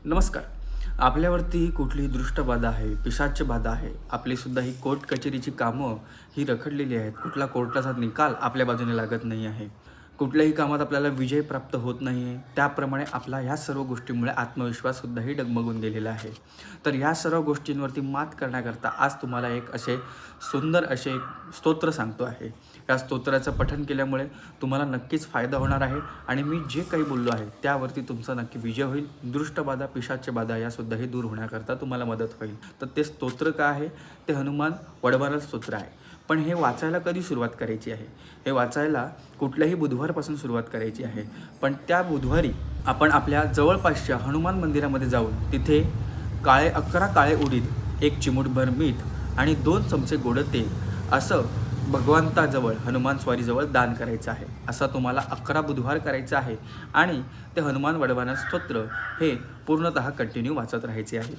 नमस्कार. आपल्यावरती कुठलीही दृष्ट बाधा आहे, पिशाच्य बाधा आहे. आपलीसुद्धा ही कोर्ट कचेरीची कामं ही रखडलेली आहेत. कुठला कोर्टाचा निकाल आपल्या बाजूने लागत नाही आहे. कुठल्याही कामात आपल्याला विजय प्राप्त होत नाही आहे. त्याप्रमाणे आपला ह्या सर्व गोष्टींमुळे आत्मविश्वाससुद्धाही डगमगून गेलेला आहे. तर ह्या सर्व गोष्टींवरती मात करण्याकरता आज तुम्हाला एक असे सुंदर असे एक स्तोत्र सांगतो आहे. या स्तोत्राचं पठण केल्यामुळे तुम्हाला नक्कीच फायदा होणार आहे आणि मी जे काही बोललो आहे त्यावरती तुमचा नक्की विजय होईल. दृष्टबाधा, पिशाच्य बाधा यासुद्धाही दूर होण्याकरता तुम्हाला मदत होईल. तर ते स्तोत्र काय आहे? ते हनुमान वडवाल स्तोत्र आहे. पण हे वाचायला कधी सुरुवात करायची आहे? हे वाचायला कुठल्याही बुधवारपासून सुरुवात करायची आहे. पण त्या बुधवारी आपण आपल्या जवळपासच्या हनुमान मंदिरामध्ये जाऊन तिथे 11 काळे उडीद, 1 चिमूटभर मीठ आणि 2 चमचे गोड तेल असं भगवंताजवळ हनुमान स्वारीजवळ दान करायचं आहे. असा तुम्हाला 11 बुधवार करायचं आहे आणि ते हनुमान वडवाल स्तोत्र हे पूर्णतः कंटिन्यू वाचत राहायचे आहे.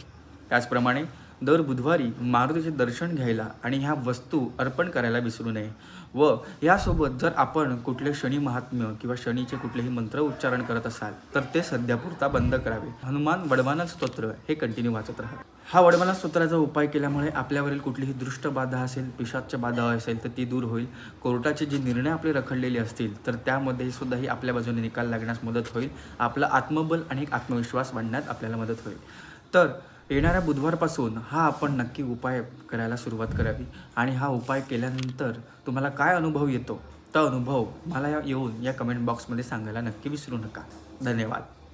त्याचप्रमाणे दर बुधवारी मारुतीचे दर्शन घ्यायला आणि ह्या वस्तू अर्पण करायला विसरू नये. व यासोबत जर आपण कुठले शनी महात्म्य किंवा शनीचे कुठलेही मंत्र उच्चारण करत असाल तर ते सध्यापुरता बंद करावे. हनुमान वडवाल स्तोत्र हे कंटिन्यू वाचत राहा. हा वडवाल स्तोत्राचा उपाय केल्यामुळे आपल्यावरील कुठलीही दृष्ट बाधा असेल, पिशाच्य बाधा असेल तर ती दूर होईल. कोर्टाचे जे निर्णय आपले रखडलेले असतील तर त्यामध्ये सुद्धाही आपल्या बाजूने निकाल लागण्यास मदत होईल. आपलं आत्मबल आणि एक आत्मविश्वास वाढण्यात आपल्याला मदत होईल. तर येणाऱ्या बुधवारपासून हा आपण नक्की उपाय करायला सुरुवात करावी आणि हा उपाय केल्यानंतर तुम्हाला काय अनुभव येतो तो अनुभव मला येऊन या कमेंट बॉक्समध्ये सांगायला नक्की विसरू नका. धन्यवाद.